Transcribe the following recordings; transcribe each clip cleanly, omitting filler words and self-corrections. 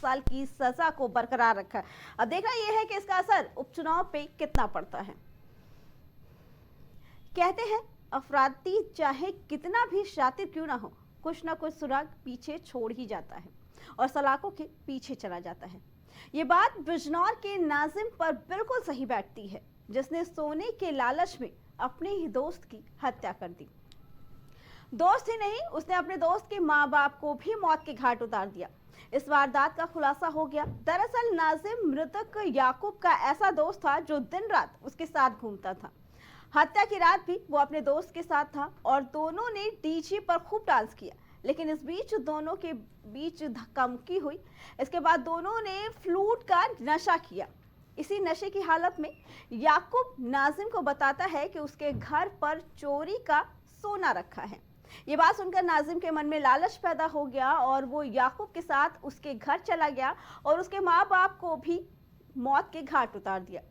साल की सजा को बरकरार रखा। अब देखना यह है कि इसका असर उपचुनाव पे कितना पड़ता है। कहते हैं अफराती चाहे कितना भी शातिर क्यों ना हो, कुछ ना कुछ सुराग पीछे छोड़ ही जाता है और सलाखों के पीछे चला जाता है। ये बात बिजनौर के नाजिम पर बिल्कुल सही बैठती है, जिसने सोने के लालच में अपने ही दोस्त की हत्या कर दी। दोस्त ही नहीं, उसने अपने दोस्त के माँ बाप को भी मौत के घाट उतार दिया। इस वारदात का खुलासा हो गया। दरअसल नाजिम मृतक याकूब का ऐसा दोस्त था जो दिन रात उसके साथ घूमता था। हत्या की रात भी वो अपने दोस्त के साथ था और दोनों ने डीजे पर खूब डांस किया। लेकिन इस बीच दोनों के बीच धक्का मुक्की हुई। इसके बाद दोनों ने फ्लूट का नशा किया। इसी नशे की हालत में याकूब नाजिम को बताता है कि उसके घर पर चोरी का सोना रखा है। ये बात सुनकर नाजिम के मन में लालच पैदा हो गया और वो याकूब के साथ उसके घर चला गया और उसके माँ बाप को भी मौत के घाट उतार दिया।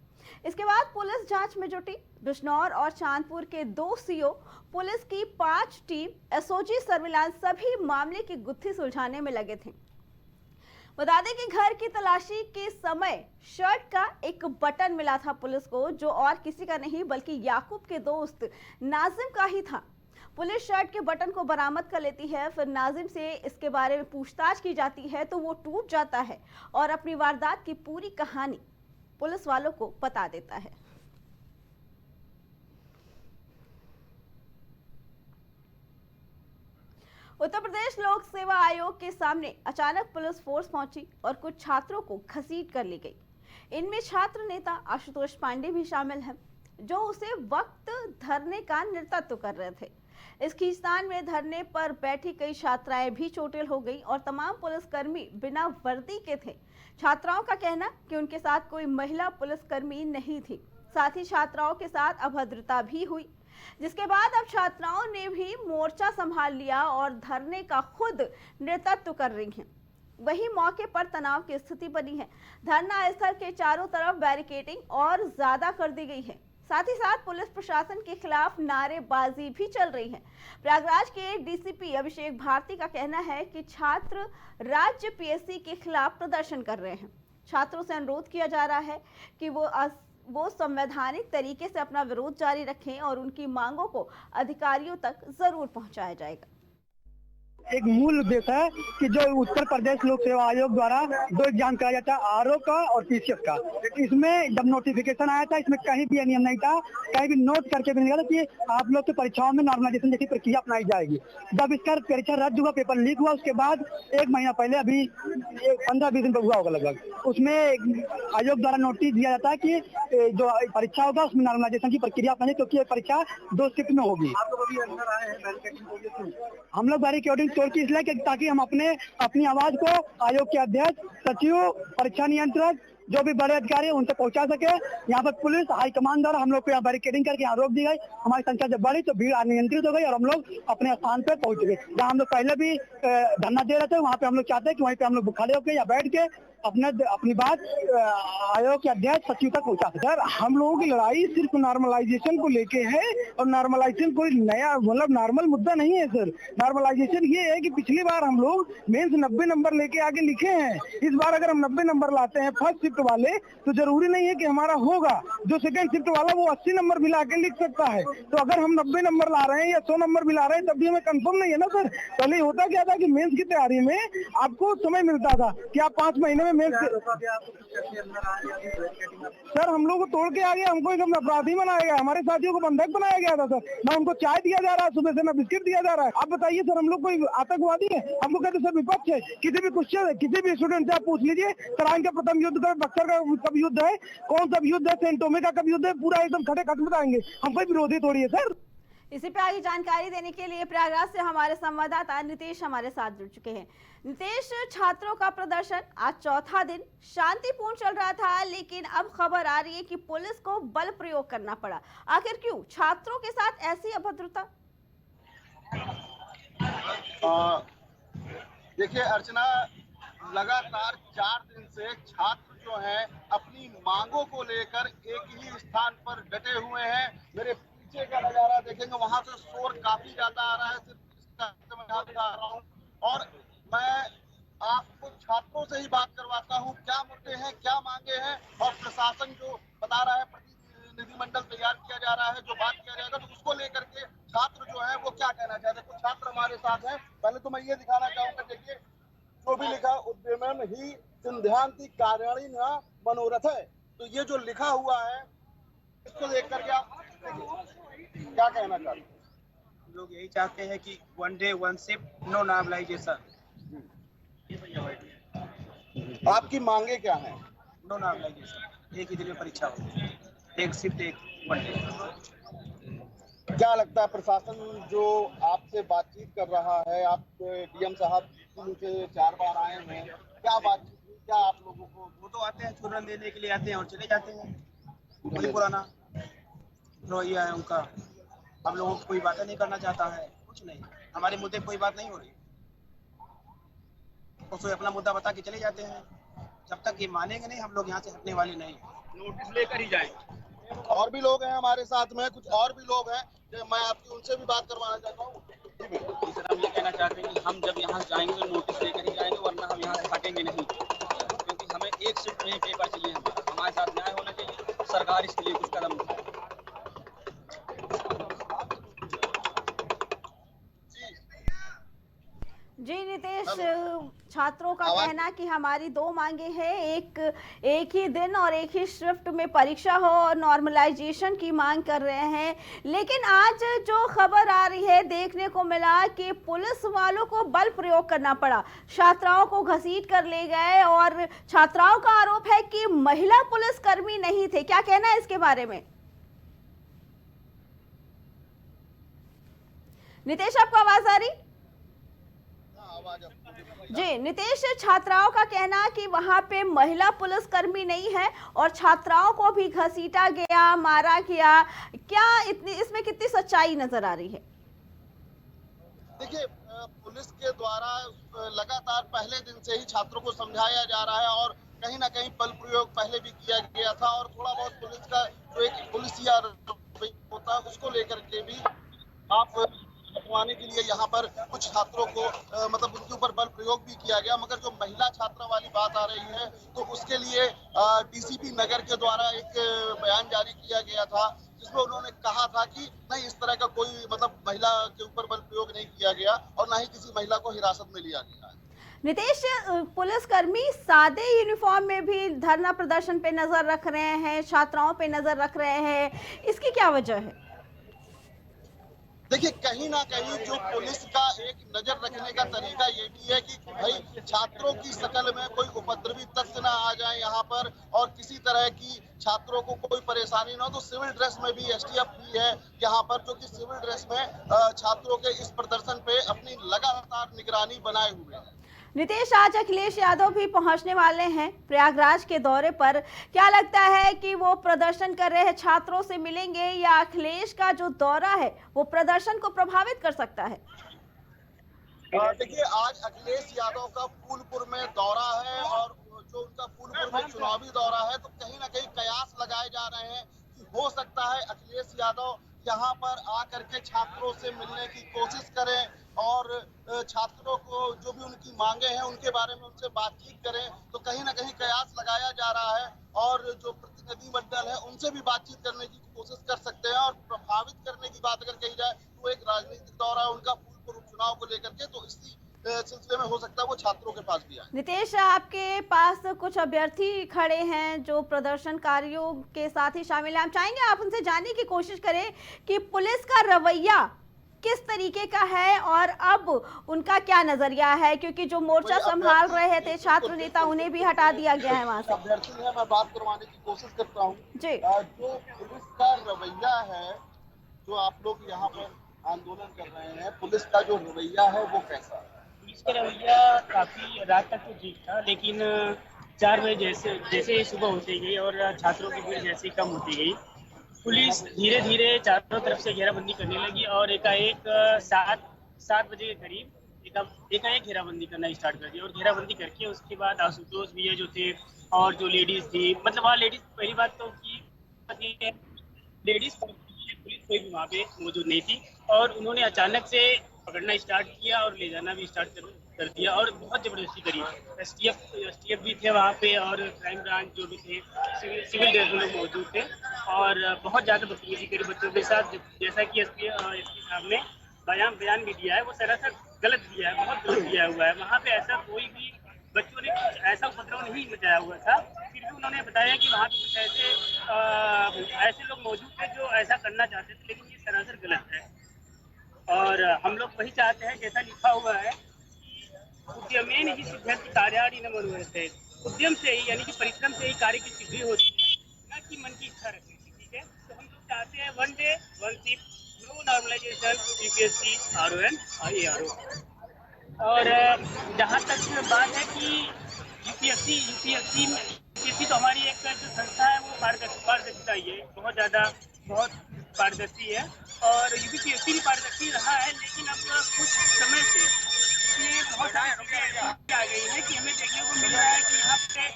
इसके बाद पुलिस जांच में जुटी। बिजनौर और चांदपुर के 2 सीओ, पुलिस की 5 टीम, एसओजी सर्विलांस सभी मामले की गुत्थी सुलझाने में लगे थे। बता दें कि घर की तलाशी के समय शर्ट का एक बटन मिला था पुलिस को, जो और किसी का नहीं बल्कि याकूब के दोस्त नाजिम का ही था। पुलिस शर्ट के बटन को बरामद कर लेती है। फिर नाजिम से इसके बारे में पूछताछ की जाती है तो वो टूट जाता है और अपनी वारदात की पूरी कहानी पुलिस वालों को बता देता है। उत्तर प्रदेश लोक सेवा आयोग के सामने अचानक पुलिस फोर्स पहुंची और कुछ छात्रों को घसीट कर ली गई। इनमें छात्र नेता आशुतोष पांडे भी शामिल हैं, जो उसे वक्त धरने का नेतृत्व कर रहे थे। इस खींचतान में धरने पर बैठी कई छात्राएं भी चोटिल हो गई और तमाम पुलिसकर्मी बिना वर्दी के थे। छात्राओं का कहना कि उनके साथ कोई महिला पुलिसकर्मी नहीं थी। साथ ही छात्राओं के साथ अभद्रता भी हुई, जिसके बाद अब छात्राओं ने भी मोर्चा संभाल लिया और धरने का खुद नेतृत्व कर रही हैं। वहीं मौके पर तनाव की स्थिति बनी है। धरना स्थल के चारों तरफ बैरिकेडिंग और ज्यादा कर दी गई है। साथ ही साथ पुलिस प्रशासन के खिलाफ नारेबाजी भी चल रही है। प्रयागराज के डीसीपी अभिषेक भारती का कहना है कि छात्र राज्य पीएससी के खिलाफ प्रदर्शन कर रहे हैं। छात्रों से अनुरोध किया जा रहा है कि वो संवैधानिक तरीके से अपना विरोध जारी रखें और उनकी मांगों को अधिकारियों तक जरूर पहुंचाया जाएगा। एक मूल उद्देश्य है कि जो उत्तर प्रदेश लोक सेवा आयोग द्वारा 2 एग्जाम कराया जाता है, आरओ का और पीसीएस का। इसमें जब नोटिफिकेशन आया था, इसमें कहीं भी नियम नहीं था, कहीं भी नोट करके भी नहीं था कि आप लोग की परीक्षाओं में नॉर्मलाइजेशन जैसी प्रक्रिया अपनाई जाएगी। जब इसका परीक्षा रद्द हुआ, पेपर लीक हुआ, उसके बाद 1 महीना पहले, अभी 15-20 दिन पर हुआ होगा लगभग, उसमें आयोग द्वारा नोटिस दिया जाता है कि जो परीक्षा होगा उसमें नॉर्मलाइजेशन की प्रक्रिया अपनाई, क्योंकि ये परीक्षा 2 शिफ्ट में होगी। हम लोग बैरिकेडिंग तोड़ की इसलिए ताकि हम अपनी आवाज को आयोग के अध्यक्ष, सचिव, परीक्षा नियंत्रक, जो भी बड़े अधिकारी उनसे पहुंचा सके। यहाँ पर पुलिस हाईकमान द्वारा हम लोग को यहाँ बैरिकेडिंग करके यहाँ रोक दी गई। हमारी संख्या जब बढ़ी तो भीड़ अनियंत्रित हो गई और हम लोग अपने स्थान पे पहुंच गए। जहाँ हम लोग पहले भी धरना दे रहे थे, वहाँ पे हम लोग चाहते हैं कि वहीं पे हम लोग खड़े होकर या बैठ के अपनी बात आयोग के अध्यक्ष, सचिव तक पहुंचा सके। सर, हम लोगों की लड़ाई सिर्फ नॉर्मलाइजेशन को लेके है और नॉर्मलाइजेशन कोई नया मतलब नॉर्मल मुद्दा नहीं है सर। नॉर्मलाइजेशन ये है कि पिछली बार हम लोग मेंस 90 नंबर लेके आगे लिखे हैं। इस बार अगर हम 90 नंबर लाते हैं फर्स्ट शिफ्ट वाले, तो जरूरी नहीं है कि हमारा होगा। जो सेकंड शिफ्ट वाला वो 80 नंबर भी ला के लिख सकता है। तो अगर हम 90 नंबर ला रहे हैं या 100 नंबर भी ला रहे हैं, तब भी हमें कंफर्म नहीं है ना सर। पहले होता क्या था कि मेंस की तैयारी में आपको समय मिलता था कि आप 5 महीने में मेंस। सर, हम लोग को तोड़ के आ गया, हमको एकदम अपराधी बनाया गया, हमारे साथियों को बंधक बनाया गया था सर। ना उनको चाय दिया जा रहा है सुबह से, ना बिस्किट दिया जा रहा है। आप बताइए सर, हम लोग कोई आतंकवादी है? हमको कहते सर विपक्ष है। किसी भी क्वेश्चन, किसी भी स्टूडेंट से आप पूछ लीजिए, तराइन का प्रथम युद्ध का, बक्सर का कब युद्ध है, कौन सा युद्ध है, सेंट टोमे का कब युद्ध है, पूरा एकदम खड़े खट बताएंगे। हम कोई विरोधी थोड़ी है सर। इसी पे आगे जानकारी देने के लिए प्रयागराज से हमारे संवाददाता नितेश हमारे साथ जुड़ चुके हैं। नितेश, छात्रों का प्रदर्शन आज चौथा दिन शांतिपूर्ण चल रहा था, लेकिन अब खबर आ रही है कि पुलिस को बल प्रयोग करना पड़ा। आखिर क्यों छात्रों के साथ ऐसी अभद्रता? देखिए अर्चना, लगातार 4 दिन से छात्र जो हैं अपनी मांगों को लेकर एक ही स्थान पर डटे हुए हैं। मेरे पीछे का नजारा देखेंगे, वहां से शोर काफी ज्यादा आ रहा है। सिर्फ इसका मैं आ रहा हूं और मैं आपको छात्रों से ही बात करवाता हूँ, क्या मुद्दे हैं, क्या मांगे हैं, और प्रशासन जो बता रहा है प्रतिनिधिमंडल तैयार किया जा रहा है, जो बात किया जाएगा तो उसको लेकर के छात्र जो है वो क्या कहना चाहते हैं। कुछ छात्र हमारे साथ हैं। पहले तो मैं ये दिखाना चाहूंगा, देखिए जो भी लिखा उद्यमन ही सिद्धांति कार्याणी न मनोरथ है, तो ये जो लिखा हुआ है इसको देख करके आप क्या कहना चाहते हैं? लोग यही चाहते हैं कि one day one shift no normalisation. आपकी मांगे क्या हैं? नो नॉर्मलाइजेशन, एक ही दिन में परीक्षा हो, एक शिफ्ट एक वन डे। क्या लगता है प्रशासन जो आपसे बातचीत कर रहा है, आप डीएम साहब 3 से 4 बार आए हैं, क्या बातचीत हुई, क्या आप लोगों को? वो तो आते हैं चूरन देने के लिए आते हैं और चले जाते हैं, वही पुराना रवैया है उनका। हम लोगों को कोई बातें नहीं करना चाहता है, कुछ नहीं, हमारे मुद्दे कोई बात नहीं हो रही, उसको अपना मुद्दा बता के चले जाते हैं। जब तक ये मानेंगे नहीं हम लोग यहाँ से हटने वाले नहीं, नोटिस लेकर ही जाएंगे। और भी लोग हैं हमारे साथ में, कुछ और भी लोग हैं, मैं आपकी उनसे भी बात करवाना चाहता हूँ। सर हम ये कहना चाहते हैं कि हम जब यहाँ जाएंगे तो नोटिस लेकर ही जाएंगे, वरना हम यहाँ से हटेंगे नहीं, क्योंकि हमें एक शिफ्ट में पेपर चाहिए, हमारे साथ न्याय होना चाहिए, सरकार इसके लिए कुछ कदम उठाए। जी नितेश, छात्रों का कहना कि हमारी 2 मांगे हैं, एक ही दिन और एक ही शिफ्ट में परीक्षा हो और नॉर्मलाइजेशन की मांग कर रहे हैं। लेकिन आज जो खबर आ रही है, देखने को मिला कि पुलिस वालों को बल प्रयोग करना पड़ा, छात्राओं को घसीट कर ले गए और छात्राओं का आरोप है कि महिला पुलिसकर्मी नहीं थे। क्या कहना है इसके बारे में? नितेश, आपको आवाज आ रही? जी नितेश, छात्राओं का कहना कि वहां पे महिला पुलिसकर्मी नहीं है और छात्राओं को भी घसीटा गया, मारा गया। क्या इसमें कितनी सच्चाई नजर आ रही है? देखिए, पुलिस के द्वारा लगातार पहले दिन से ही छात्रों को समझाया जा रहा है और कहीं ना कहीं बल प्रयोग पहले भी किया गया था, और थोड़ा बहुत पुलिस का जो एक पुलिसिया होता है उसको लेकर के भी आप हटवाने के लिए यहाँ पर कुछ छात्रों को मतलब उनके ऊपर बल प्रयोग भी किया गया। मगर जो महिला छात्रा वाली बात आ रही है तो उसके लिए डीसीपी नगर के द्वारा एक बयान जारी किया गया था, जिसमें उन्होंने कहा था कि नहीं, इस तरह का कोई मतलब महिला के ऊपर बल प्रयोग नहीं किया गया और ना ही किसी महिला को हिरासत में लिया गया है। नितेश, पुलिसकर्मी सादे यूनिफॉर्म में भी धरना प्रदर्शन पे नजर रख रहे हैं, छात्राओं पे नजर रख रहे हैं, इसकी क्या वजह है? देखिए, कहीं ना कहीं जो पुलिस का एक नजर रखने का तरीका ये भी है कि भाई छात्रों की शकल में कोई उपद्रवी तत्व ना आ जाए यहाँ पर, और किसी तरह की छात्रों को कोई परेशानी ना हो। तो सिविल ड्रेस में भी एसटीएफ भी है यहाँ पर, जो कि सिविल ड्रेस में छात्रों के इस प्रदर्शन पे अपनी लगातार निगरानी बनाए हुए है। नितेश, आज अखिलेश यादव भी पहुंचने वाले हैं प्रयागराज के दौरे पर। क्या लगता है कि वो प्रदर्शन कर रहे हैं छात्रों से मिलेंगे, या अखिलेश का जो दौरा है वो प्रदर्शन को प्रभावित कर सकता है? देखिए, आज अखिलेश यादव का फूलपुर में दौरा है, और जो उनका फूलपुर में चुनावी दौरा है, तो कहीं ना कहीं कयास लगाए जा रहे हैं कि हो सकता है अखिलेश यादव यहाँ पर आकर के छात्रों से मिलने की कोशिश करें और छात्रों को जो भी उनकी मांगे हैं उनके बारे में उनसे बातचीत करें। तो कहीं ना कहीं कयास लगाया जा रहा है, और जो प्रतिनिधि मंडल है उनसे भी बातचीत करने की कोशिश कर सकते हैं। और प्रभावित करने की बात अगर कही जाए तो एक राजनीतिक दौरा है उनका फूलपुर उपचुनाव को लेकर के, तो इसी सिलसिले में हो सकता है वो छात्रों के पास भी आए। नितेश, आपके पास कुछ अभ्यर्थी खड़े हैं जो प्रदर्शनकारियों के साथ ही शामिल हैं, हम चाहेंगे आप उनसे जानने की कोशिश करें कि पुलिस का रवैया किस तरीके का है और अब उनका क्या नजरिया है, क्योंकि जो मोर्चा संभाल रहे थे छात्र नेता उन्हें भी हटा दिया गया है वहां से। अभ्यर्थी है, मैं बात करवाने की कोशिश करता हूँ जी। जो पुलिस का रवैया है, जो आप लोग यहाँ पर आंदोलन कर रहे हैं, पुलिस का जो रवैया है वो कैसा है? पुलिस का रवैया काफ़ी रात तक तो ठीक था, लेकिन 4 बजे जैसे सुबह होती गई और छात्रों की भीड़ जैसे कम होती गई, पुलिस धीरे धीरे चारों तरफ से घेराबंदी करने लगी और एकाएक 7 बजे के करीब एकाएक घेराबंदी करना स्टार्ट कर दिया। और घेराबंदी करके उसके बाद आशुतोष भैया जो थे और जो लेडीज़ थी, मतलब वहाँ लेडीज़, पहली बात तो कि लेडीज़ पुलिस कोई भी वहाँ पे मौजूद नहीं थी, और उन्होंने अचानक से पकड़ना स्टार्ट किया और ले जाना भी स्टार्ट कर कर दिया और बहुत जबरदस्ती करी। एसटीएफ भी थे वहाँ पे और क्राइम ब्रांच जो भी थे, सिविल ड्रेस में लोग मौजूद थे और बहुत ज़्यादा बदतमीजी करी बच्चों के साथ। जैसा कि एसपी साहब ने बयान भी दिया है, वो सरासर गलत दिया है, बहुत गलत दिया हुआ है। वहाँ पे ऐसा कोई भी बच्चों ने कुछ ऐसा उपद्रव नहीं मचाया हुआ था, फिर भी उन्होंने बताया कि वहाँ पे कुछ ऐसे लोग मौजूद थे जो ऐसा करना चाहते थे, लेकिन ये सरासर गलत है। और हम लोग वही चाहते हैं, जैसा लिखा हुआ है कि उद्यमेन ही सिद्ध्यति कार्याणि न मनोरथैः। उद्यम से ही यानी कि परिश्रम से ही कार्य की सिद्धि होती है, न कि मन की इच्छा रखने से। ठीक है, तो हम लोग चाहते हैं one day one shift, no normalization, UPSC, RO and IARO. और जहाँ तक बात है कि यूपीएससी तो हमारी एक जो संस्था है वो पारदर्शिता ही है, बहुत पारदर्शी है और यूपीएससी भी पारदर्शी रहा है। लेकिन अब कुछ समय से इसमें बहुत सारी चीजें आ गई है कि हमें देखने को मिल रहा है कि यहाँ पे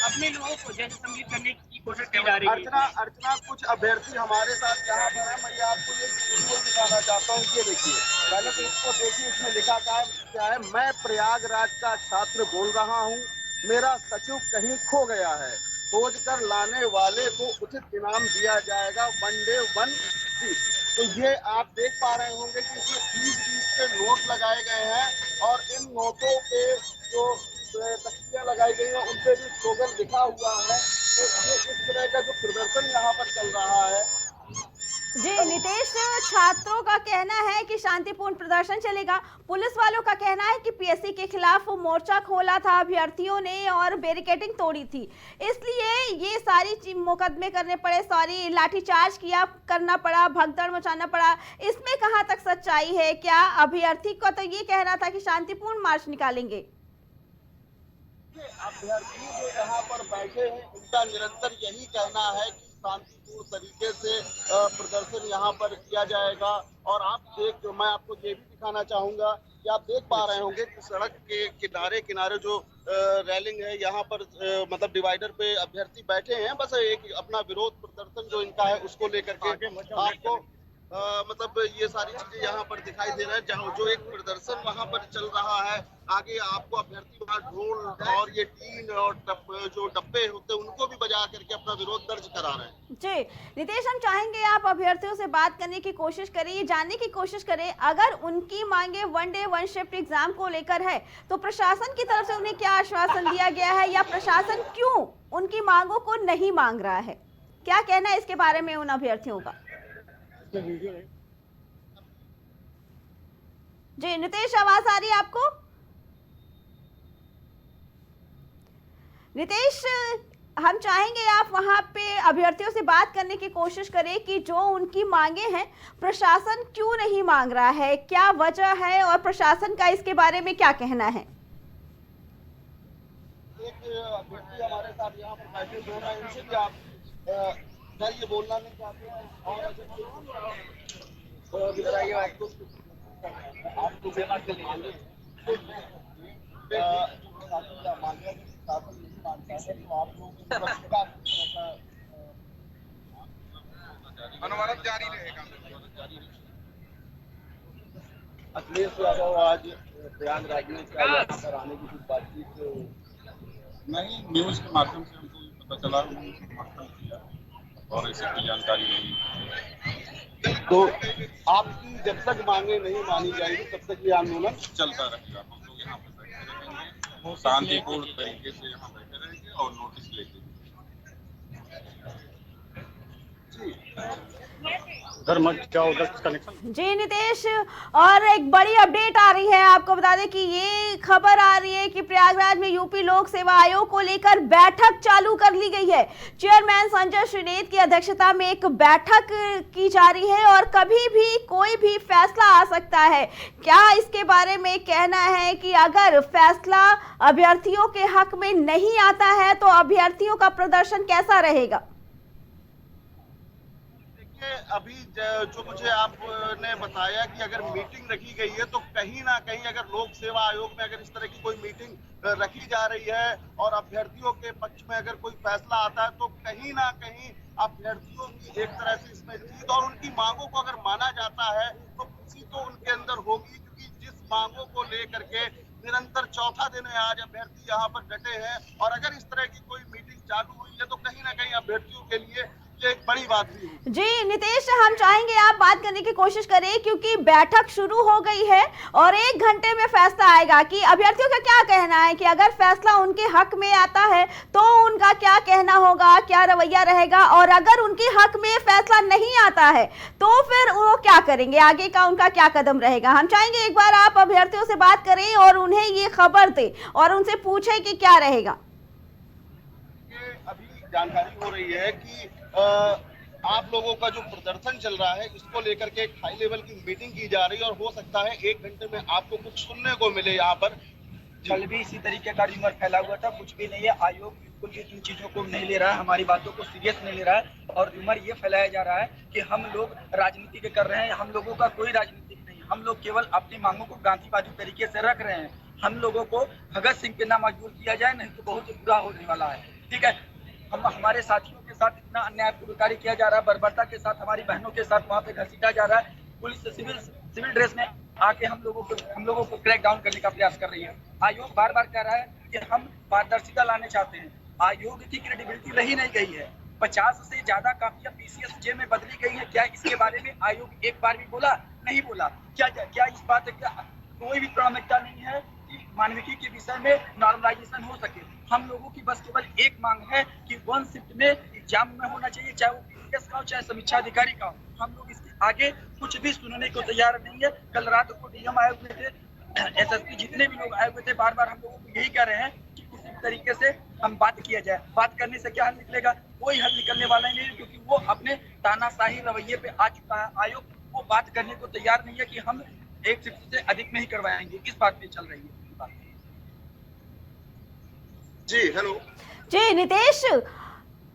अपने लोगों को जैसे सम्मिलित करने की कोशिश की जा रही है। अर्चना, कुछ अभ्यर्थी हमारे साथ यहाँ पर है। मैं आपको ये वीडियो दिखाना चाहता हूँ, ये देखिए, पहले तो इसको देखिए, इसमें लिखा क्या है। मैं प्रयागराज का छात्र बोल रहा हूँ, मेरा सचिव कहीं खो गया है, खोज कर लाने वाले को उचित इनाम दिया जाएगा, वन डे वन सीट। तो ये आप देख पा रहे होंगे कि इसमें 20-20 के नोट लगाए गए हैं और इन नोटों पे जो तख्तियां लगाई गई हैं उन पे भी स्लोगन लिखा हुआ है। तो ये इस तरह का जो प्रदर्शन यहाँ पर चल रहा है। जी नितेश, छात्रों का कहना है कि शांतिपूर्ण प्रदर्शन चलेगा, पुलिस वालों का कहना है कि पीएससी के खिलाफ मोर्चा खोला था अभ्यर्थियों ने और बैरिकेडिंग तोड़ी थी, इसलिए ये सारी मुकदमे करने पड़े, सॉरी लाठीचार्ज करना पड़ा, भगदड़ मचाना पड़ा। इसमें कहाँ तक सच्चाई है? क्या अभ्यर्थी का तो ये कहना था कि शांतिपूर्ण मार्च निकालेंगे? अभ्यर्थी जो यहाँ पर बैठे हैं उनका निरंतर यही कहना है कि शांतिपूर्ण तरीके से प्रदर्शन यहाँ पर किया जाएगा। और मैं आपको ये भी दिखाना चाहूंगा कि आप देख पा रहे होंगे कि सड़क के किनारे जो रेलिंग है, यहाँ पर मतलब डिवाइडर पे अभ्यर्थी बैठे हैं, बस एक अपना विरोध प्रदर्शन जो इनका है उसको लेकर के आपको मतलब ये सारी चीजें यहाँ पर दिखाई दे रहा है। जहाँ जो एक प्रदर्शन वहाँ पर चल रहा है, आगे आपको अभ्यर्थी वहाँ ढोल और ये टीन और जो डब्बे होते हैं उनको भी बजा करके अपना विरोध दर्ज करा रहे हैं। जी नितेश, हम चाहेंगे आप अभ्यर्थियों से बात करने की कोशिश करें, ये जानने की कोशिश करें अगर उनकी मांगे one day one shift exam को लेकर है तो प्रशासन की तरफ से उन्हें क्या आश्वासन दिया गया है या प्रशासन क्यों उनकी मांगों को नहीं मांग रहा है? क्या कहना है इसके बारे में उन अभ्यर्थियों का? जी नितेश, आवाज आ रही है आपको? नितेश, हम चाहेंगे आप वहां पे अभ्यर्थियों से बात करने की कोशिश करें कि जो उनकी मांगे हैं प्रशासन क्यों नहीं मांग रहा है, क्या वजह है और प्रशासन का इसके बारे में क्या कहना है? एक अभ्यर्थी हमारे साथ यहाँ पर बैठे बोल रहे हैं, इनसे भी आप ये बोलना नहीं चाहते हैं और आपको अनुवाद जारी रहेगा। अखिलेश यादव आज प्रयागराज में क्या यहाँ पर आने की कुछ बातचीत नहीं, न्यूज के माध्यम से हमको पता चला, समर्थन किया और ऐसी कोई जानकारी नहीं। तो आपकी जब तक मांगे नहीं मानी जाएंगी तब तक ये आंदोलन चलता रहेगा। हम लोग यहाँ पे बैठे रहेंगे, शांतिपूर्ण तरीके से यहाँ बैठे रहेंगे और नोटिस लेके। जी नितेश, और एक बड़ी अपडेट आ रही है, आपको बता दें कि ये खबर आ रही है कि प्रयागराज में यूपी लोक सेवा आयोग को लेकर बैठक चालू कर ली गई है। चेयरमैन संजय श्रीनेत की अध्यक्षता में एक बैठक की जा रही है और कभी भी कोई भी फैसला आ सकता है। क्या इसके बारे में कहना है कि अगर फैसला अभ्यर्थियों के हक में नहीं आता है तो अभ्यर्थियों का प्रदर्शन कैसा रहेगा? अभी जो मुझे आपने बताया कि अगर मीटिंग रखी गई है तो कहीं ना कहीं अगर लोक सेवा आयोग में अगर इस तरह की कोई मीटिंग रखी जा रही है और अभ्यर्थियों के पक्ष में अगर कोई फैसला आता है तो कहीं ना कहीं अभ्यर्थियों की एक तरह से इसमें जीत और उनकी मांगों को अगर माना जाता है तो खुशी तो उनके अंदर होगी, क्योंकि जिस मांगों को लेकर के निरंतर चौथा दिन है आज अभ्यर्थी यहाँ पर डटे हैं और अगर इस तरह की कोई मीटिंग चालू हुई है तो कहीं ना कहीं अभ्यर्थियों के लिए ये एक बड़ी बात भी है। जी नितेश, हम चाहेंगे आप बात करने की कोशिश करें क्योंकि बैठक शुरू हो गई है और 1 घंटे में फैसला आएगा कि अभ्यर्थियों का क्या कहना है, कि अगर फैसला उनके हक में आता है तो उनका क्या कहना होगा, क्या रवैया रहेगा, और अगर उनके हक में फैसला नहीं आता है तो फिर वो क्या करेंगे, आगे का उनका क्या कदम रहेगा। हम चाहेंगे एक बार आप अभ्यर्थियों से बात करें और उन्हें ये खबर दें और उनसे पूछें कि क्या रहेगा। ये अभी जानकारी हो रही है कि आप लोगों का जो प्रदर्शन चल रहा है इसको लेकर के एक हाई लेवल की मीटिंग की जा रही है और हो सकता है 1 घंटे में आपको कुछ सुनने को मिले यहाँ पर। कल भी इसी तरीके का र्यूमर फैला हुआ था, कुछ भी नहीं है। आयोग बिल्कुल भी इन चीजों को नहीं ले रहा है, हमारी बातों को सीरियस नहीं ले रहा है और र्यूमर ये फैलाया जा रहा है कि हम लोग राजनीति के कर रहे हैं। हम लोगों का कोई राजनीतिक नहीं, हम लोग केवल अपनी मांगों को गांधीवादी तरीके से रख रहे हैं। हम लोगों को भगत सिंह के नाम मजबूर किया जाए, नहीं तो बहुत बुरा होने वाला है। ठीक है, हम हमारे साथियों के साथ इतना अन्यायपूर्वकारी किया जा रहा है, बर्बरता के साथ हमारी बहनों के साथ वहाँ पे घसीटा जा रहा है। पुलिस सिविल ड्रेस में आके हम लोगों को क्रैक डाउन करने का प्रयास कर रही है। आयोग बार बार कह रहा है कि हम पारदर्शिता लाने चाहते हैं। आयोग की क्रेडिबिलिटी रही नहीं गई है। 50 से ज्यादा कापियां PCSJ में बदली गई है। क्या इसके बारे में आयोग एक बार भी बोला? नहीं बोला। क्या इस बात का कोई भी प्राथमिकता नहीं है कि मानविकी के विषय में नॉर्मलाइजेशन हो सके? हम लोगों की बस केवल एक मांग है कि 1 शिफ्ट में एग्जाम में होना चाहिए, चाहे वो PCS का हो चाहे समीक्षा अधिकारी का हो। हम लोग इसके आगे कुछ भी सुनने को तैयार नहीं है। कल रात को DM आए हुए थे, SSP जितने भी लोग आए हुए थे, बार बार हम लोगों को यही कह रहे हैं कि किसी तरीके से हम बात किया जाए। बात करने से क्या हल निकलेगा? कोई हल निकलने वाला नहीं है, क्योंकि वो अपने तानाशाही रवैये पे आ चुका है। आयोग वो बात करने को तैयार नहीं है कि हम 1 शिफ्ट से अधिक नहीं करवाएंगे। इस बात पे चल रही है बात। जी हेलो जी नितेश,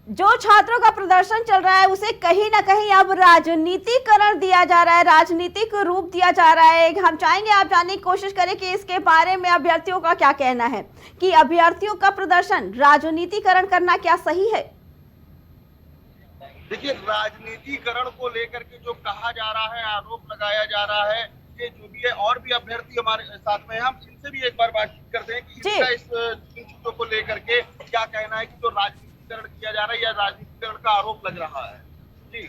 जो छात्रों का प्रदर्शन चल रहा है उसे कहीं ना कहीं अब राजनीतिकरण दिया जा रहा है, राजनीतिक रूप दिया जा रहा है। हम चाहेंगे आप जानने की कोशिश करें कि इसके बारे में अभ्यर्थियों का क्या कहना है, कि अभ्यर्थियों का प्रदर्शन राजनीतिकरण करना क्या सही है? देखिए, राजनीतिकरण को लेकर के जो कहा जा रहा है, आरोप लगाया जा रहा है, ये जो भी है, और भी अभ्यर्थी हमारे साथ में हैं, हम इनसे भी एक बार बातचीत करते हैं कि इसका इन चीजों को लेकर के क्या कहना है कि जो राजनीतिकरण किया जा रहा है या राजनीतिकरण का आरोप लग रहा है। जी,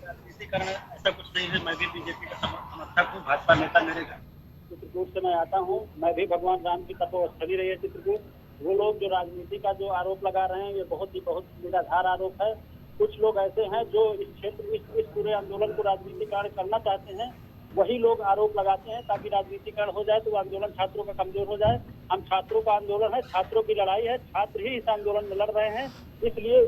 राजनीतिकरण ऐसा कुछ नहीं है। मैं भी बीजेपी का समर्थक हूँ, भाजपा नेता मेरे घर चित्रकूट से मैं आता हूँ। मैं भी भगवान राम की तपोस्थली रही है चित्रकूट। वो लोग जो राजनीति का जो आरोप लगा रहे हैं, ये बहुत निराधार आरोप है। कुछ लोग ऐसे हैं जो इस क्षेत्र इस पूरे आंदोलन को राजनीतिकरण करना चाहते हैं, वही लोग आरोप लगाते हैं ताकि राजनीतिकरण हो जाए तो आंदोलन छात्रों का कमजोर हो जाए। हम छात्रों का आंदोलन है, छात्रों की लड़ाई है, छात्र ही इस आंदोलन में लड़ रहे हैं। इसलिए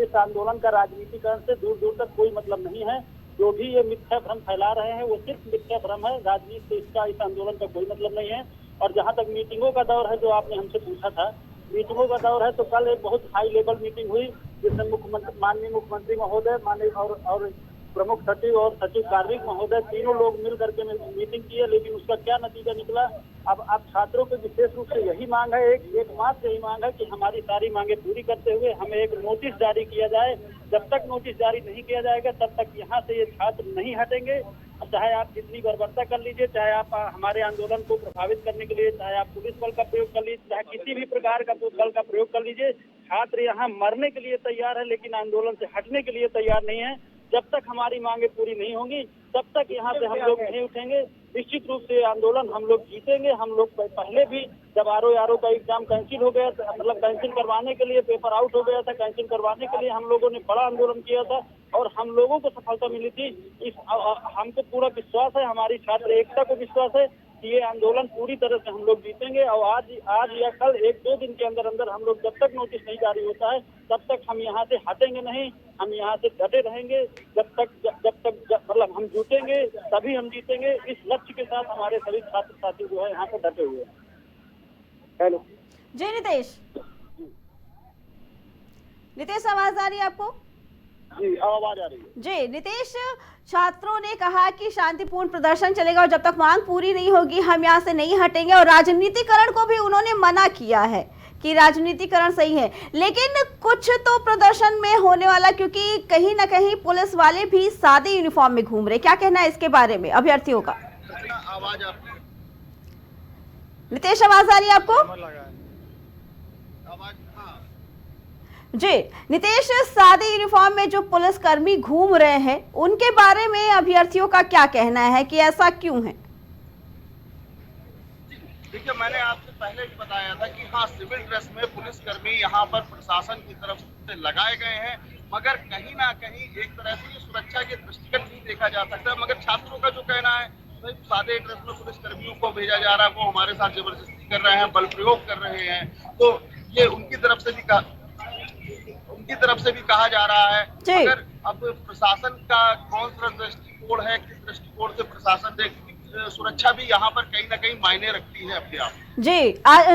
इस आंदोलन का राजनीतिकरण से दूर दूर तक कोई मतलब नहीं है। जो भी ये मिथ्या भ्रम फैला रहे हैं वो सिर्फ मिथ्या भ्रम है। राजनीति से इस आंदोलन का कोई मतलब नहीं है। और जहाँ तक मीटिंगों का दौर है, जो आपने हमसे पूछा था, मीटिंगों का दौर है, तो कल एक बहुत हाई लेवल मीटिंग हुई जिसमें माननीय मुख्यमंत्री महोदय, माननीय और प्रमुख सचिव और सचिव कार्मिक महोदय तीनों लोग मिल करके मीटिंग की है। लेकिन उसका क्या नतीजा निकला? अब छात्रों के विशेष रूप से यही मांग है, एकमात्र यही मांग है कि हमारी सारी मांगे पूरी करते हुए हमें एक नोटिस जारी किया जाए। जब तक नोटिस जारी नहीं किया जाएगा तब तक यहाँ से ये छात्र नहीं हटेंगे। चाहे आप जितनी बर्बरता कर लीजिए, चाहे आप हमारे आंदोलन को प्रभावित करने के लिए, चाहे आप पुलिस बल का प्रयोग कर लीजिए, चाहे किसी भी प्रकार का बल का प्रयोग कर लीजिए, छात्र यहाँ मरने के लिए तैयार है लेकिन आंदोलन से हटने के लिए तैयार नहीं है। जब तक हमारी मांगे पूरी नहीं होंगी तब तक यहाँ से हम लोग नहीं उठेंगे। निश्चित रूप से आंदोलन हम लोग जीतेंगे। हम लोग पहले भी जब RO का एग्जाम कैंसिल हो गया, मतलब कैंसिल करवाने के लिए, पेपर आउट हो गया था, कैंसिल करवाने के लिए हम लोगों ने बड़ा आंदोलन किया था और हम लोगों को सफलता मिली थी। हमको पूरा विश्वास है, हमारी छात्र एकता को विश्वास है कि ये आंदोलन पूरी तरह से हम लोग जीतेंगे। और आज या कल 1-2 दिन के अंदर हम लोग, जब तक नोटिस नहीं जारी होता है तब तक हम यहाँ से हटेंगे नहीं। हम यहाँ से डटे रहेंगे जब तक मतलब हम जीतेंगे तभी हम जीतेंगे। इस लक्ष्य के साथ हमारे सभी छात्र साथी जो है यहाँ पे डटे हुए हैं। हेलो जी नितेश आवाज आ रही है आपको? जी आवाज आ रही है। जी नितेश, छात्रों ने कहा कि शांतिपूर्ण प्रदर्शन चलेगा और जब तक मांग पूरी नहीं होगी हम यहाँ से नहीं हटेंगे। और राजनीतिकरण को भी उन्होंने मना किया है कि राजनीतिकरण सही है, लेकिन कुछ तो प्रदर्शन में होने वाला, क्योंकि कहीं ना कहीं पुलिस वाले भी सादे यूनिफॉर्म में घूम रहे। क्या कहना है इसके बारे में अभ्यर्थियों का? आवाज आपकी नितेश, आवाज आ रही है आपको? आवाज, हाँ। जी नितेश, सादे यूनिफॉर्म में जो पुलिसकर्मी घूम रहे हैं उनके बारे में अभ्यर्थियों का क्या कहना है कि ऐसा क्यों है? देखिए, मैंने आपसे पहले भी बताया था कि हाँ, सिविल ड्रेस में पुलिसकर्मी यहाँ पर प्रशासन की तरफ से लगाए गए हैं, मगर कहीं ना कहीं एक तरह से ये सुरक्षा के दृष्टिगत भी देखा जा सकता है। मगर छात्रों का जो कहना है, भाई सादे ड्रेस में पुलिसकर्मियों को भेजा जा रहा है, वो हमारे साथ जबरदस्ती कर रहे हैं, बल प्रयोग कर रहे हैं, तो ये उनकी तरफ से भी कहा जा रहा है। मगर अब प्रशासन का कौन सा दृष्टिकोण है, किस दृष्टिकोण से प्रशासन देख, सुरक्षा भी यहाँ पर कहीं ना कहीं मायने रखती है अपने आप। जी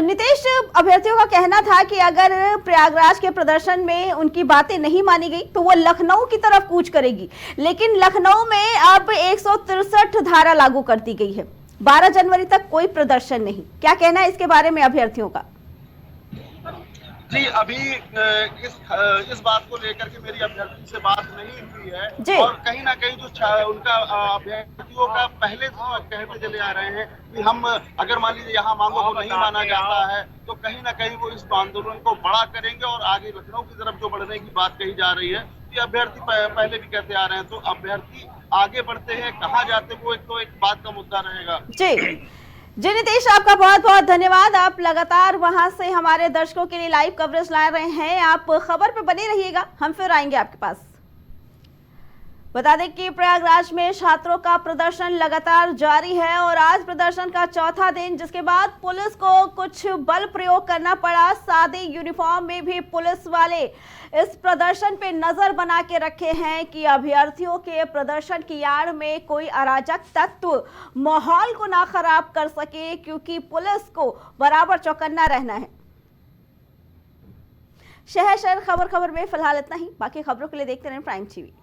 नितेश, अभ्यर्थियों का कहना था कि अगर प्रयागराज के प्रदर्शन में उनकी बातें नहीं मानी गई तो वो लखनऊ की तरफ कूच करेगी, लेकिन लखनऊ में अब 163 धारा लागू कर दी गई है। 12 जनवरी तक कोई प्रदर्शन नहीं। क्या कहना है इसके बारे में अभ्यर्थियों का? जी, अभी इस बात को लेकर के मेरी अभ्यर्थी से बात नहीं हुई है, और कहीं ना कहीं जो उनका अभ्यर्थियों का पहले से कहते चले आ रहे हैं कि हम अगर मान लीजिए यहाँ मांगों को नहीं माना जाता है तो कहीं ना कहीं वो इस आंदोलन को बड़ा करेंगे और आगे लखनऊ की तरफ जो बढ़ने की बात कही जा रही है, ये अभ्यर्थी पहले भी कहते आ रहे हैं। तो अभ्यर्थी आगे बढ़ते हैं, कहाँ जाते वो एक बात का मुद्दा रहेगा। जी नितेश, आपका बहुत बहुत धन्यवाद। आप लगातार वहां से हमारे दर्शकों के लिए लाइव कवरेज ला रहे हैं। आप खबर पे बने रहिएगा, हम फिर आएंगे आपके पास। बता दें कि प्रयागराज में छात्रों का प्रदर्शन लगातार जारी है और आज प्रदर्शन का चौथा दिन, जिसके बाद पुलिस को कुछ बल प्रयोग करना पड़ा। सादे यूनिफॉर्म में भी पुलिस वाले इस प्रदर्शन पे नजर बना के रखे हैं कि अभ्यर्थियों के प्रदर्शन की आड़ में कोई अराजक तत्व माहौल को ना खराब कर सके, क्योंकि पुलिस को बराबर चौकन्ना रहना है। शहर खबर में फिलहाल इतना ही। बाकी खबरों के लिए देखते रहें प्राइम टीवी।